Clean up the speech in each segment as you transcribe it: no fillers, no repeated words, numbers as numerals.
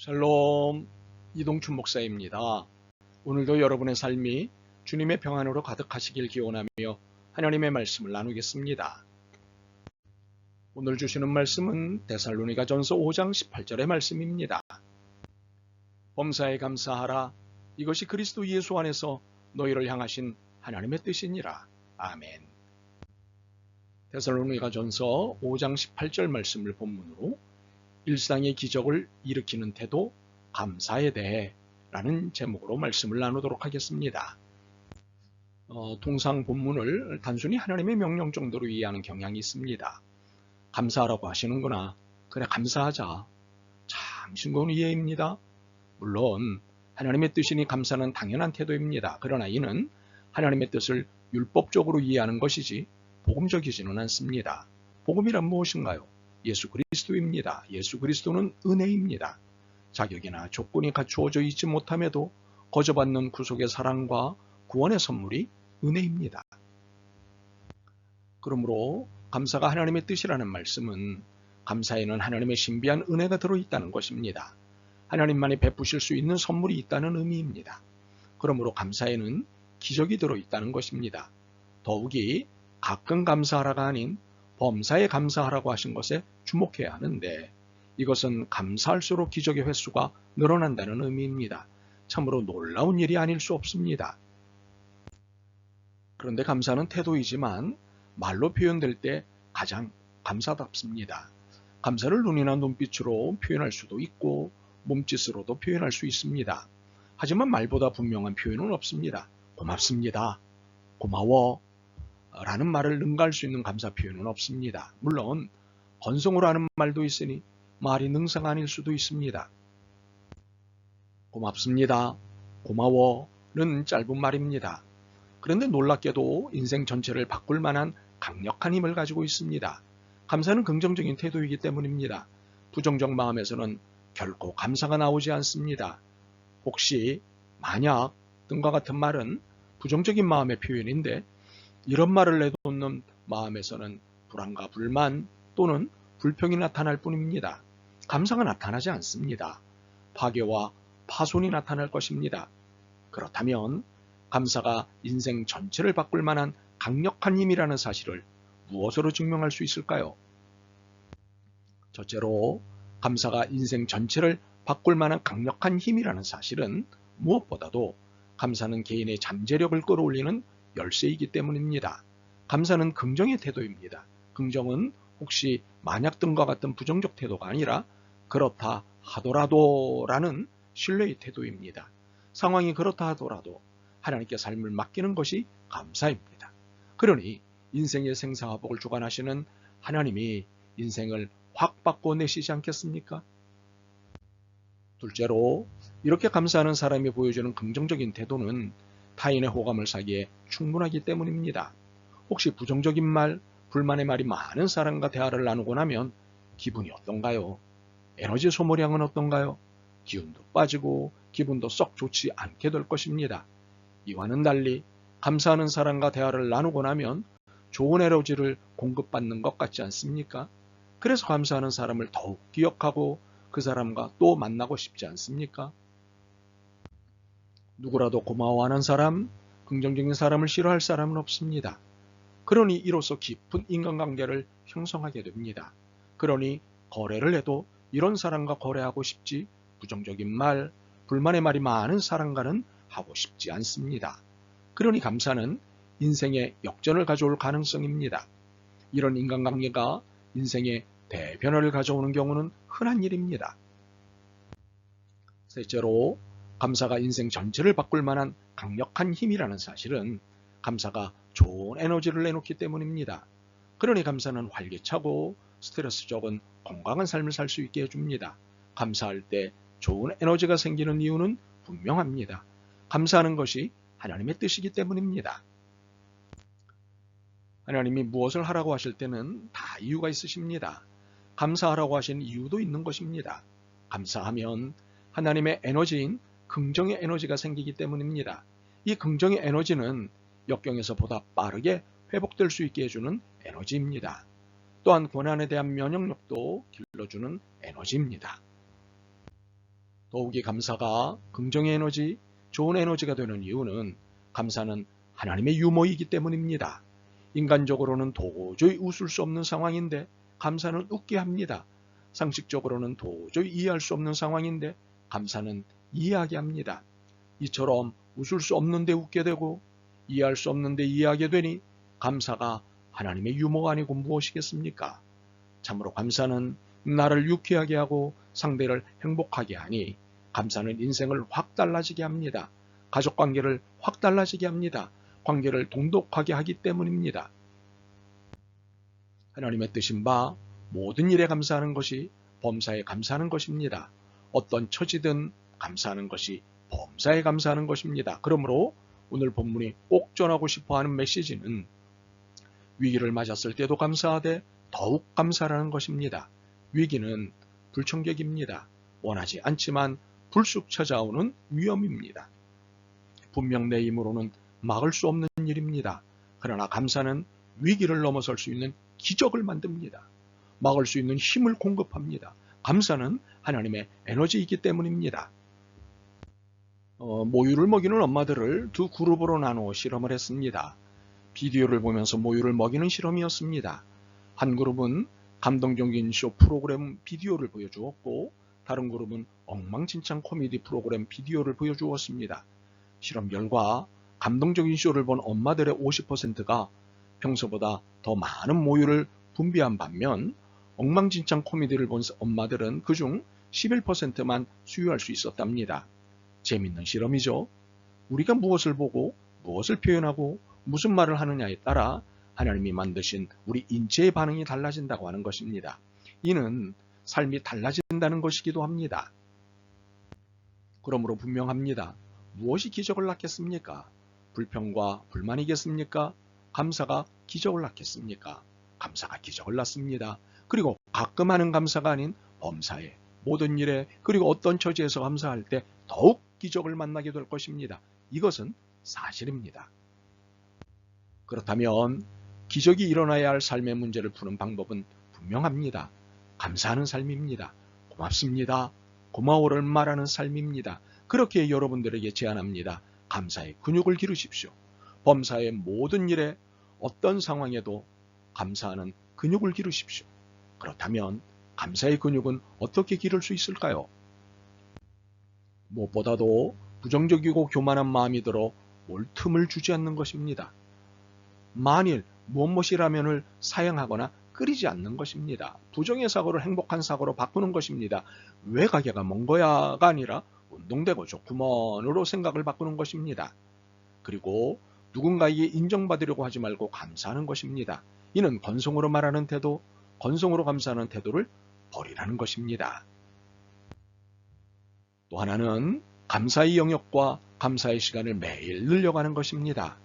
샬롬, 이동춘 목사입니다. 오늘도 여러분의 삶이 주님의 평안으로 가득하시길 기원하며 하나님의 말씀을 나누겠습니다. 오늘 주시는 말씀은 데살로니가전서 5장 18절의 말씀입니다. 범사에 감사하라. 이것이 그리스도 예수 안에서 너희를 향하신 하나님의 뜻이니라. 아멘. 데살로니가전서 5장 18절 말씀을 본문으로 일상의 기적을 일으키는 태도, 감사에 대해 라는 제목으로 말씀을 나누도록 하겠습니다. 통상 본문을 단순히 하나님의 명령 정도로 이해하는 경향이 있습니다. 감사하라고 하시는구나. 그래, 감사하자. 참 싱거운 이해입니다. 물론 하나님의 뜻이니 감사는 당연한 태도입니다. 그러나 이는 하나님의 뜻을 율법적으로 이해하는 것이지 복음적이지는 않습니다. 복음이란 무엇인가요? 예수 그리스도입니다. 예수 그리스도는 은혜입니다. 자격이나 조건이 갖추어져 있지 못함에도 거저받는 구속의 사랑과 구원의 선물이 은혜입니다. 그러므로 감사가 하나님의 뜻이라는 말씀은 감사에는 하나님의 신비한 은혜가 들어있다는 것입니다. 하나님만이 베푸실 수 있는 선물이 있다는 의미입니다. 그러므로 감사에는 기적이 들어있다는 것입니다. 더욱이 가끔 감사하라가 아닌 범사에 감사하라고 하신 것에 주목해야 하는데 이것은 감사할수록 기적의 횟수가 늘어난다는 의미입니다. 참으로 놀라운 일이 아닐 수 없습니다. 그런데 감사는 태도이지만 말로 표현될 때 가장 감사답습니다. 감사를 눈이나 눈빛으로 표현할 수도 있고 몸짓으로도 표현할 수 있습니다. 하지만 말보다 분명한 표현은 없습니다. 고맙습니다. 고마워. 라는 말을 능가할 수 있는 감사 표현은 없습니다. 물론 건성으로 하는 말도 있으니 말이 능사가 아닐 수도 있습니다. 고맙습니다. 고마워는 짧은 말입니다. 그런데 놀랍게도 인생 전체를 바꿀 만한 강력한 힘을 가지고 있습니다. 감사는 긍정적인 태도이기 때문입니다. 부정적 마음에서는 결코 감사가 나오지 않습니다. 혹시 만약 등과 같은 말은 부정적인 마음의 표현인데 이런 말을 내놓는 마음에서는 불안과 불만 또는 불평이 나타날 뿐입니다. 감사가 나타나지 않습니다. 파괴와 파손이 나타날 것입니다. 그렇다면 감사가 인생 전체를 바꿀 만한 강력한 힘이라는 사실을 무엇으로 증명할 수 있을까요? 첫째로 감사가 인생 전체를 바꿀 만한 강력한 힘이라는 사실은 무엇보다도 감사는 개인의 잠재력을 끌어올리는 열쇠이기 때문입니다. 감사는 긍정의 태도입니다. 긍정은 혹시 만약 등과 같은 부정적 태도가 아니라 그렇다 하더라도 라는 신뢰의 태도입니다. 상황이 그렇다 하더라도 하나님께 삶을 맡기는 것이 감사입니다. 그러니 인생의 생사화복을 주관하시는 하나님이 인생을 확 바꿔내시지 않겠습니까? 둘째로 이렇게 감사하는 사람이 보여주는 긍정적인 태도는 타인의 호감을 사기에 충분하기 때문입니다. 혹시 부정적인 말, 불만의 말이 많은 사람과 대화를 나누고 나면 기분이 어떤가요? 에너지 소모량은 어떤가요? 기운도 빠지고 기분도 썩 좋지 않게 될 것입니다. 이와는 달리 감사하는 사람과 대화를 나누고 나면 좋은 에너지를 공급받는 것 같지 않습니까? 그래서 감사하는 사람을 더욱 기억하고 그 사람과 또 만나고 싶지 않습니까? 누구라도 고마워하는 사람, 긍정적인 사람을 싫어할 사람은 없습니다. 그러니 이로써 깊은 인간관계를 형성하게 됩니다. 그러니 거래를 해도 이런 사람과 거래하고 싶지 부정적인 말, 불만의 말이 많은 사람과는 하고 싶지 않습니다. 그러니 감사는 인생의 역전을 가져올 가능성입니다. 이런 인간관계가 인생의 대변화를 가져오는 경우는 흔한 일입니다. 셋째로 감사가 인생 전체를 바꿀 만한 강력한 힘이라는 사실은 감사가 좋은 에너지를 내놓기 때문입니다. 그러니 감사는 활기차고 스트레스 적은 건강한 삶을 살 수 있게 해줍니다. 감사할 때 좋은 에너지가 생기는 이유는 분명합니다. 감사하는 것이 하나님의 뜻이기 때문입니다. 하나님이 무엇을 하라고 하실 때는 다 이유가 있으십니다. 감사하라고 하신 이유도 있는 것입니다. 감사하면 하나님의 에너지인 긍정의 에너지가 생기기 때문입니다. 이 긍정의 에너지는 역경에서 보다 빠르게 회복될 수 있게 해주는 에너지입니다. 또한 고난에 대한 면역력도 길러주는 에너지입니다. 더욱이 감사가 긍정의 에너지, 좋은 에너지가 되는 이유는 감사는 하나님의 유머이기 때문입니다. 인간적으로는 도저히 웃을 수 없는 상황인데 감사는 웃게 합니다. 상식적으로는 도저히 이해할 수 없는 상황인데 감사는 이해하게 합니다. 이처럼 웃을 수 없는데 웃게 되고 이해할 수 없는데 이해하게 되니 감사가 하나님의 유머가 아니고 무엇이겠습니까? 참으로 감사는 나를 유쾌하게 하고 상대를 행복하게 하니 감사는 인생을 확 달라지게 합니다. 가족관계를 확 달라지게 합니다. 관계를 돈독하게 하기 때문입니다. 하나님의 뜻인 바 모든 일에 감사하는 것이 범사에 감사하는 것입니다. 어떤 처지든 감사하는 것이 범사에 감사하는 것입니다. 그러므로 오늘 본문이 꼭 전하고 싶어하는 메시지는 위기를 맞았을 때도 감사하되 더욱 감사라는 것입니다. 위기는 불청객입니다. 원하지 않지만 불쑥 찾아오는 위험입니다. 분명 내 힘으로는 막을 수 없는 일입니다. 그러나 감사는 위기를 넘어설 수 있는 기적을 만듭니다. 막을 수 있는 힘을 공급합니다. 감사는 하나님의 에너지이기 때문입니다. 모유를 먹이는 엄마들을 두 그룹으로 나누어 실험을 했습니다. 비디오를 보면서 모유를 먹이는 실험이었습니다. 한 그룹은 감동적인 쇼 프로그램 비디오를 보여주었고 다른 그룹은 엉망진창 코미디 프로그램 비디오를 보여주었습니다. 실험 결과 감동적인 쇼를 본 엄마들의 50%가 평소보다 더 많은 모유를 분비한 반면 엉망진창 코미디를 본 엄마들은 그중 11%만 수유할 수 있었답니다. 재밌는 실험이죠. 우리가 무엇을 보고 무엇을 표현하고 무슨 말을 하느냐에 따라 하나님이 만드신 우리 인체의 반응이 달라진다고 하는 것입니다. 이는 삶이 달라진다는 것이기도 합니다. 그러므로 분명합니다. 무엇이 기적을 낳겠습니까? 불평과 불만이겠습니까? 감사가 기적을 낳겠습니까? 감사가 기적을 낳습니다. 그리고 가끔 하는 감사가 아닌 범사에 모든 일에 그리고 어떤 처지에서 감사할 때 더욱 기적을 만나게 될 것입니다. 이것은 사실입니다. 그렇다면 기적이 일어나야 할 삶의 문제를 푸는 방법은 분명합니다. 감사하는 삶입니다. 고맙습니다. 고마워를 말하는 삶입니다. 그렇게 여러분들에게 제안합니다. 감사의 근육을 기르십시오. 범사의 모든 일에 어떤 상황에도 감사하는 근육을 기르십시오. 그렇다면 감사의 근육은 어떻게 기를 수 있을까요? 무엇보다도 부정적이고 교만한 마음이 들어 올 틈을 주지 않는 것입니다. 만일 무엇이라면을 사용하거나 끓이지 않는 것입니다. 부정의 사고를 행복한 사고로 바꾸는 것입니다. 왜 가게가 먼 거야가 아니라 운동되고 좋구먼으로 생각을 바꾸는 것입니다. 그리고 누군가에게 인정받으려고 하지 말고 감사하는 것입니다. 이는 건성으로 말하는 태도, 건성으로 감사하는 태도를 버리라는 것입니다. 또 하나는 감사의 영역과 감사의 시간을 매일 늘려가는 것입니다.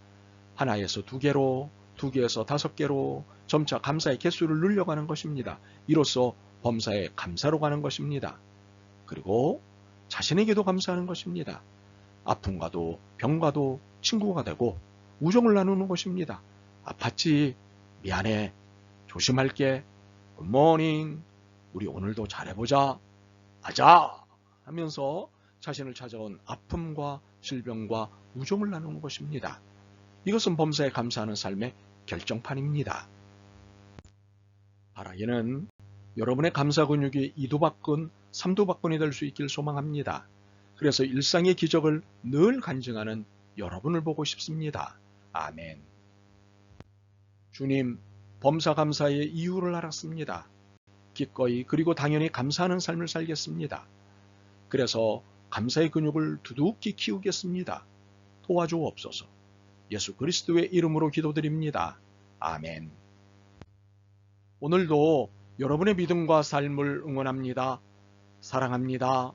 하나에서 두 개로, 두 개에서 5개로 점차 감사의 개수를 늘려가는 것입니다. 이로써 범사에 감사로 가는 것입니다. 그리고 자신에게도 감사하는 것입니다. 아픔과도 병과도 친구가 되고 우정을 나누는 것입니다. 아팠지? 미안해. 조심할게. 굿모닝. 우리 오늘도 잘해보자. 아자! 하면서 자신을 찾아온 아픔과 질병과 우정을 나누는 것입니다. 이것은 범사에 감사하는 삶의 결정판입니다. 바라기는 여러분의 감사 근육이 2도박근, 3도박근이 될 수 있길 소망합니다. 그래서 일상의 기적을 늘 간증하는 여러분을 보고 싶습니다. 아멘. 주님, 범사 감사의 이유를 알았습니다. 기꺼이 그리고 당연히 감사하는 삶을 살겠습니다. 그래서 감사의 근육을 두둑히 키우겠습니다. 도와주옵소서. 예수 그리스도의 이름으로 기도드립니다. 아멘. 오늘도 여러분의 믿음과 삶을 응원합니다. 사랑합니다.